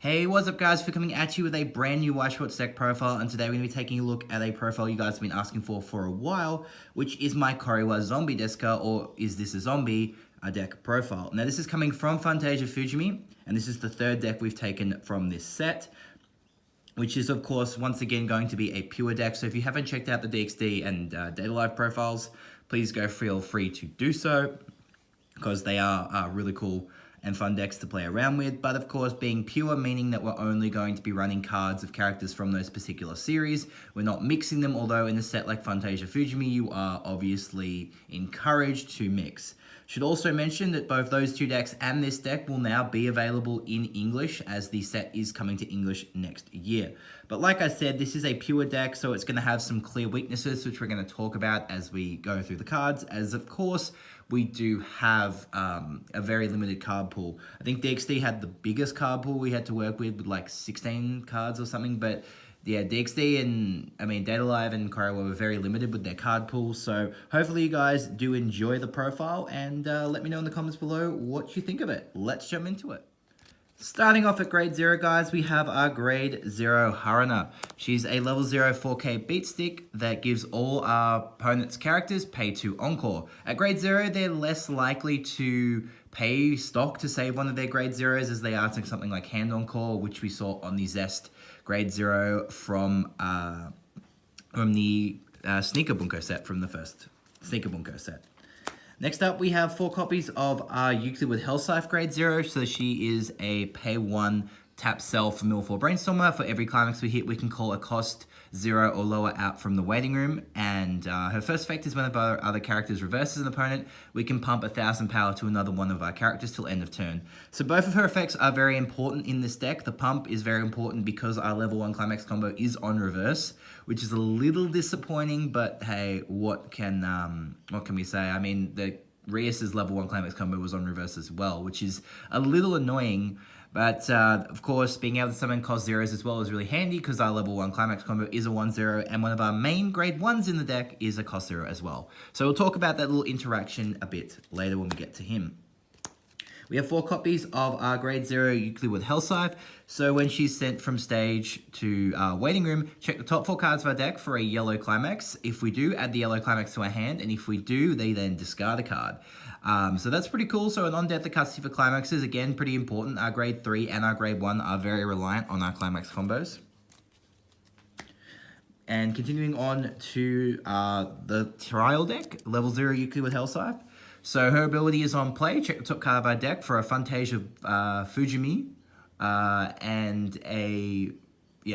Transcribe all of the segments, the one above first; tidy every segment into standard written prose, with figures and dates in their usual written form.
Hey, what's up guys, for coming at you with a brand new Weiss Schwarz deck profile, and today we're going to be taking a look at a profile you guys have been asking for a while, which is my Korewa Zombie Desuka, or Is This a Zombie? A deck profile. Now this is coming from Fantasia Fujimi, and this is the third deck we've taken from this set, which is of course once again going to be a pure deck. So if you haven't checked out the DXD and Data Live profiles, please feel free to do so, because they are really cool and fun decks to play around with. But of course, being pure, meaning that we're only going to be running cards of characters from those particular series. We're not mixing them, although in a set like Fantasia Fujimi, you are obviously encouraged to mix. Should also mention that both those two decks and this deck will now be available in English, as the set is coming to English next year. But like I said, this is a pure deck, so it's going to have some clear weaknesses, which we're going to talk about as we go through the cards, as of course we do have a very limited card pool. I think DXD had the biggest card pool we had to work with like 16 cards or something, but yeah, DXD and, Data Live and Korewa were very limited with their card pool. So hopefully you guys do enjoy the profile, and let me know in the comments below what you think of it. Let's jump into it. Starting off at grade 0, guys, we have our grade 0 Haruna. She's a level 0 4K beat stick that gives all our opponent's characters pay 2 encore. At grade 0, they're less likely to pay stock to save one of their grade 0s as they are to something like hand encore, which we saw on the Zest grade 0 from the Sneaker Bunko set, from the first Sneaker Bunko set. Next up, we have 4 copies of our Euclid with Hellscythe grade 0. So she is a pay 1 tap sell for mill 4 Brainstormer. For every climax we hit, we can call a cost 0 or lower out from the waiting room. And her first effect is whenever our other characters reverses an opponent, we can pump 1,000 power to another one of our characters till end of turn. So both of her effects are very important in this deck. The pump is very important because our level 1 climax combo is on reverse, which is a little disappointing, but hey, what can we say? I mean, the Rias's level 1 climax combo was on reverse as well, which is a little annoying. But of course, being able to summon cost 0s as well is really handy, because our level 1 climax combo is a 1-0, and one of our main grade 1s in the deck is a cost 0 as well. So we'll talk about that little interaction a bit later when we get to him. We have 4 copies of our grade 0 Euclid with Hellscythe. So when she's sent from stage to waiting room, check the top 4 cards of our deck for a yellow climax. If we do, add the yellow climax to our hand, and if we do, they then discard a card. So that's pretty cool. So an on-death custody for climaxes, again, pretty important. Our grade 3 and our grade 1 are very reliant on our climax combos. And continuing on to the trial deck, level 0 Euclid with Hellscythe. So her ability is on play. Check the top card of our deck for a Fantasia Fujimi and a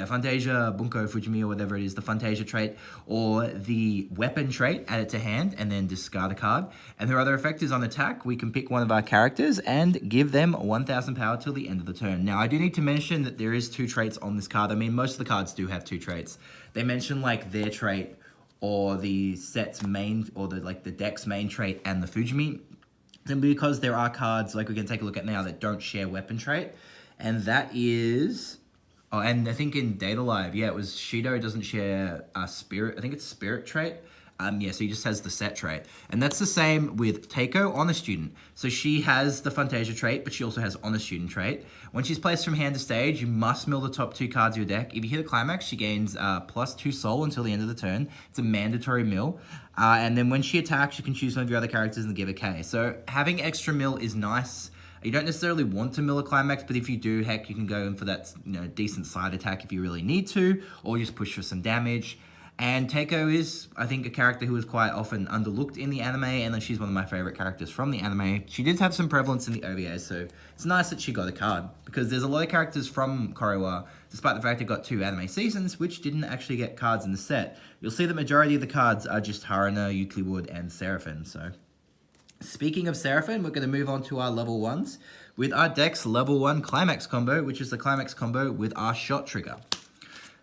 Fantasia Bunko Fujimi, or whatever it is, the Fantasia trait or the weapon trait, add it to hand and then discard a card. And her other effect is on attack. We can pick one of our characters and give them 1,000 power till the end of the turn. Now, I do need to mention that there is 2 traits on this card. I mean, most of the cards do have 2 traits. They mention like their trait or the set's main, or the deck's main trait and the Fujimi. Then because there are cards, like we can take a look at now, that don't share weapon trait. And that is, oh, and I think in Data Live, yeah, it was Shido doesn't share spirit, I think it's spirit trait. Yeah, so he just has the set trait. And that's the same with Teiko, Honor Student. So she has the Fantasia trait, but she also has Honor Student trait. When she's placed from hand to stage, you must mill the top 2 cards of your deck. If you hit a climax, she gains +2 soul until the end of the turn. It's a mandatory mill. And then when she attacks, you can choose one of your other characters and give a K. So having extra mill is nice. You don't necessarily want to mill a climax, but if you do, heck, you can go in for that decent side attack if you really need to, or just push for some damage. And Teiko is, I think, a character who is quite often underlooked in the anime, and then she's one of my favorite characters from the anime. She did have some prevalence in the OVA, so it's nice that she got a card, because there's a lot of characters from Korewa, despite the fact they got 2 anime seasons, which didn't actually get cards in the set. You'll see the majority of the cards are just Haruna, Euclid, and Seraphim. So speaking of Seraphim, we're going to move on to our level 1s with our deck's level 1 climax combo, which is the climax combo with our shot trigger.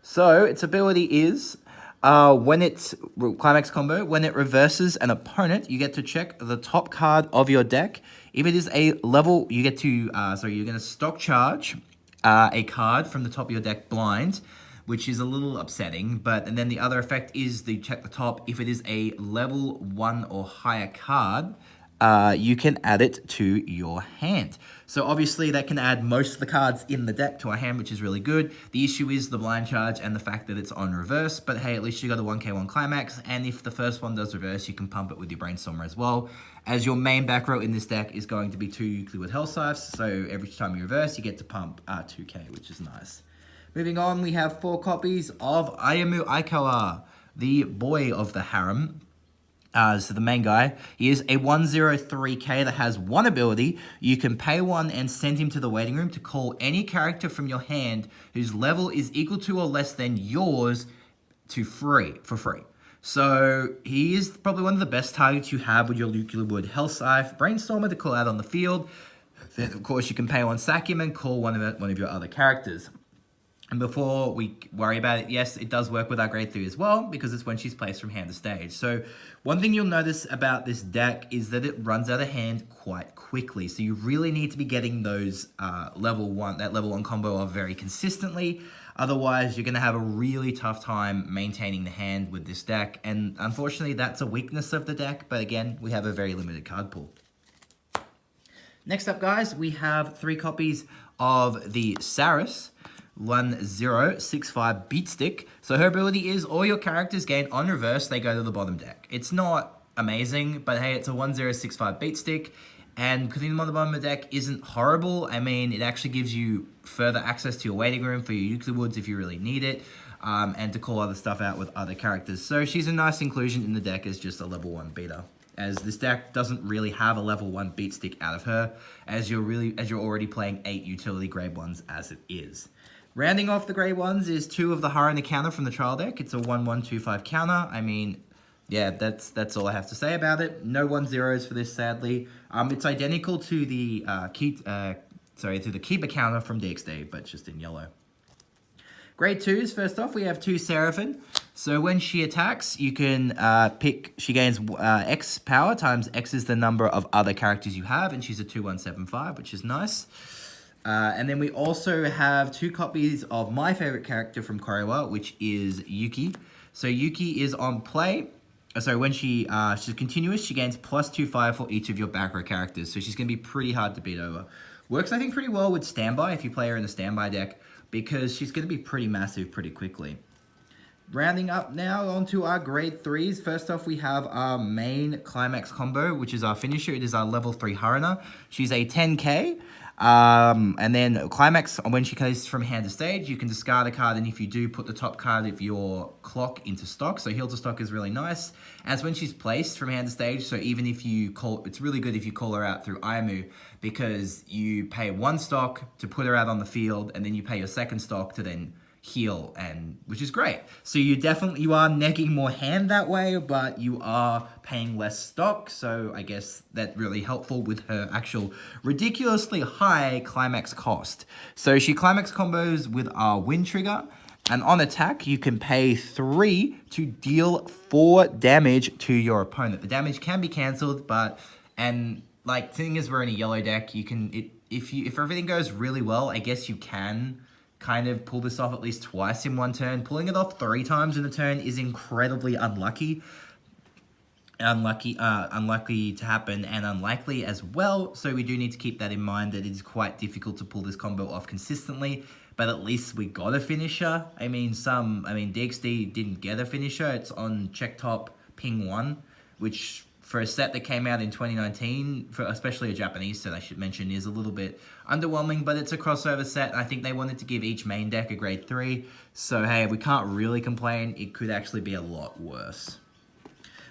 So its ability is, when it's climax combo, when it reverses an opponent, you get to check the top card of your deck. If it is a level, you get to, you're going to stock charge a card from the top of your deck blind, which is a little upsetting. And then the other effect is the check the top. If it is a level 1 or higher card, you can add it to your hand. So obviously that can add most of the cards in the deck to our hand, which is really good. The issue is the blind charge and the fact that it's on reverse, but hey, at least you got a 1k1 Climax, and if the first one does reverse, you can pump it with your Brainstormer as well, as your main back row in this deck is going to be 2 Euclid with Hell Scythes, so every time you reverse, you get to pump 2k, which is nice. Moving on, we have 4 copies of Ayamu Aikawa, the boy of the harem. So the main guy, he is a 103k that has 1 ability. You can pay 1 and send him to the waiting room to call any character from your hand whose level is equal to or less than yours for free. So he is probably one of the best targets you have with your Euclid Wood Hell Scythe Brainstormer to call out on the field. Then of course you can pay 1, sack him, and call one of your other characters. And before we worry about it, yes, it does work with our grade 3 as well, because it's when she's placed from hand to stage. So one thing you'll notice about this deck is that it runs out of hand quite quickly. So you really need to be getting those level 1 combo off very consistently. Otherwise, you're going to have a really tough time maintaining the hand with this deck. And unfortunately, that's a weakness of the deck. But again, we have a very limited card pool. Next up, guys, we have 3 copies of the Saris 1065 Beat Stick. So her ability is all your characters gain on reverse, they go to the bottom deck. It's not amazing, but hey, it's a 1065 Beat Stick, and putting them on the bottom of the deck isn't horrible. I mean, it actually gives you further access to your waiting room for your Euclid Woods if you really need it, and to call other stuff out with other characters. So she's a nice inclusion in the deck as just a level 1 beater, as this deck doesn't really have a level 1 beat stick out of her, as you're already playing 8 utility grade 1s as it is. Rounding off the grade 1s is 2 of the Harana counter from the trial deck. It's a 1-1-2-5 counter. I mean, yeah, that's all I have to say about it. No 1-0s for this, sadly. It's identical to the Keeper counter from DXD, but just in yellow. Grade 2s, first off, we have 2 Seraphim. So when she attacks, you can she gains X power times X is the number of other characters you have, and she's a 2-1-7-5, which is nice. And then we also have 2 copies of my favorite character from Korewa, which is Yuki. So Yuki is on play. So when she's continuous, she gains +2/5 for each of your back row characters. So she's going to be pretty hard to beat over. Works, I think, pretty well with standby if you play her in the standby deck, because she's going to be pretty massive pretty quickly. Rounding up now onto our grade 3s. First off, we have our main Climax combo, which is our finisher. It is our level 3 Harana. She's a 10k. And then Climax, when she goes from hand to stage, you can discard a card, and if you do, put the top card of your clock into stock. So heal to stock is really nice. As when she's placed from hand to stage, so even if you it's really good if you call her out through Ayamu, because you pay 1 stock to put her out on the field, and then you pay your 2nd stock to then heal, and which is great. So you are negging more hand that way, but you are paying less stock, so I guess that's really helpful with her actual ridiculously high Climax cost. So she Climax combos with our Wind Trigger, and on attack you can pay 3 to deal 4 damage to your opponent. The damage can be cancelled, like, thing is, we're in a yellow deck, if everything goes really well, I guess you can kind of pull this off at least twice in one turn. Pulling it off 3 times in a turn is incredibly unlucky to happen, and unlikely as well. So we do need to keep that in mind, that it is quite difficult to pull this combo off consistently, but at least we got a finisher. I mean, DXD didn't get a finisher. It's on check top ping 1, which for a set that came out in 2019, especially a Japanese set, I should mention, is a little bit underwhelming, but it's a crossover set. I think they wanted to give each main deck a grade 3. So, hey, we can't really complain. It could actually be a lot worse.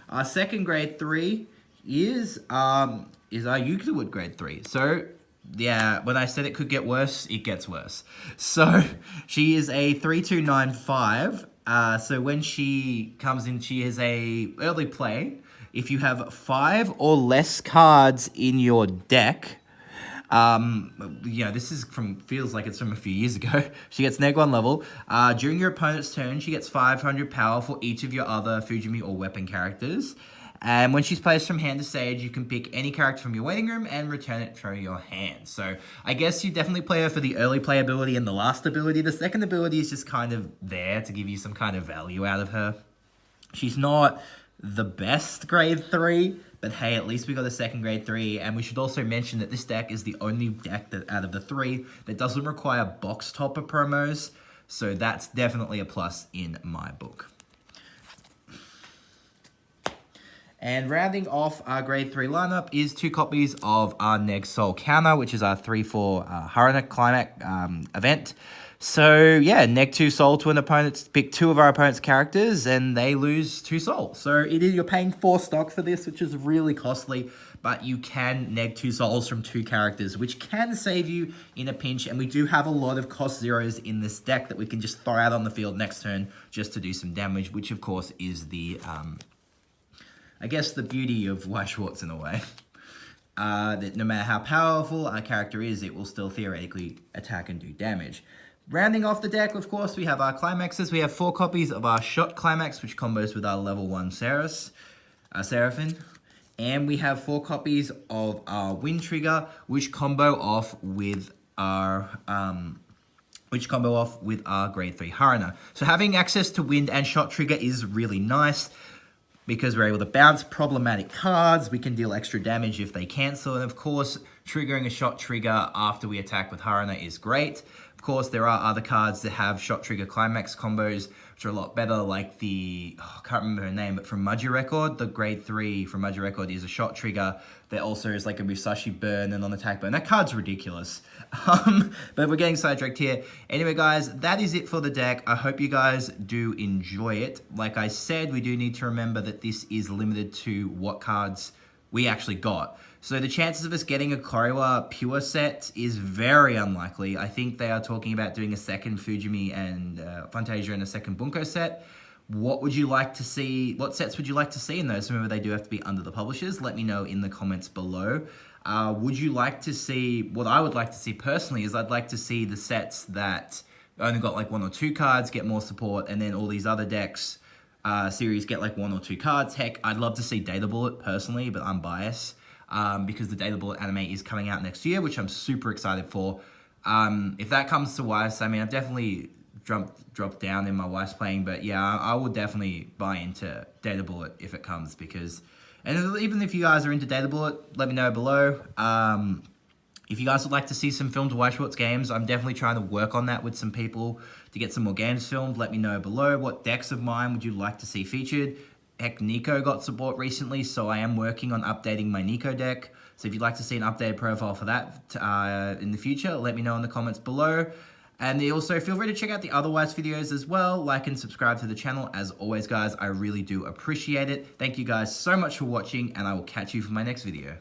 Our second grade 3 is our Euclid Wood grade 3. So, yeah, when I said it could get worse, it gets worse. So, she is a 3295. So when she comes in, she is a early play. If you have 5 or less cards in your deck, this feels like it's from a few years ago. She gets neg 1 level. During your opponent's turn, she gets 500 power for each of your other Fujimi or weapon characters. And when she's placed from hand to stage, you can pick any character from your waiting room and return it from your hand. So I guess you definitely play her for the early playability and the last ability. The second ability is just kind of there to give you some kind of value out of her. She's not the best grade 3, But hey, at least we got a second grade 3, and we should also mention that this deck is the only deck that out of the 3 that doesn't require box topper promos, so that's definitely a plus in my book. And rounding off our grade 3 lineup is 2 copies of our Neg Soul Counter, which is our 3/4 Harana Climax event. So yeah, Neg 2 Soul to an opponent, pick 2 of our opponent's characters, and they lose 2 Soul. So you're paying 4 stock for this, which is really costly, but you can Neg 2 Souls from 2 characters, which can save you in a pinch, and we do have a lot of cost zeros in this deck that we can just throw out on the field next turn just to do some damage, which of course is the... I guess the beauty of Weiss Schwarz in a way. That no matter how powerful our character is, it will still theoretically attack and do damage. Rounding off the deck, of course, we have our Climaxes. We have 4 copies of our Shot Climax, which combos with our level 1 Seraphim. And we have 4 copies of our Wind Trigger, which combo off with our... grade 3 Harana. So having access to Wind and Shot Trigger is really nice, because we're able to bounce problematic cards, we can deal extra damage if they cancel, and of course, triggering a Shot Trigger after we attack with Harana is great. Of course, there are other cards that have Shot Trigger Climax combos, which are a lot better, like the, I can't remember her name, but from Mudgy Record, the grade 3 from Mudgy Record is a Shot Trigger that also is like a Musashi burn and on attack burn. That card's ridiculous. But we're getting sidetracked here. Anyway, guys, that is it for the deck. I hope you guys do enjoy it. Like I said, we do need to remember that this is limited to what cards we actually got. So the chances of us getting a Korewa pure set is very unlikely. I think they are talking about doing a second Fujimi and Fantasia and a second Bunko set. What would you like to see? What sets would you like to see in those? Remember, they do have to be under the publishers. Let me know in the comments below. Would you like to see, what I would like to see personally is I'd like to see the sets that only got like 1 or 2 cards get more support, and then all these other decks series get like 1 or 2 cards. Heck, I'd love to see Data Bullet personally, but I'm biased. Because the Data Bullet anime is coming out next year, which I'm super excited for. If that comes to Weiss, I mean, I've definitely dropped down in my Weiss playing, but yeah, I will definitely buy into Data Bullet if it comes, because, and even if you guys are into Data Bullet, let me know below. If you guys would like to see some filmed Weiss Schwarz games, I'm definitely trying to work on that with some people to get some more games filmed. Let me know below. What decks of mine would you like to see featured? Heck, Nico got support recently, so I am working on updating my Nico deck. So if you'd like to see an updated profile for that in the future, let me know in the comments below. And also feel free to check out the other Weiss videos as well. Like and subscribe to the channel. As always, guys, I really do appreciate it. Thank you guys so much for watching, and I will catch you for my next video.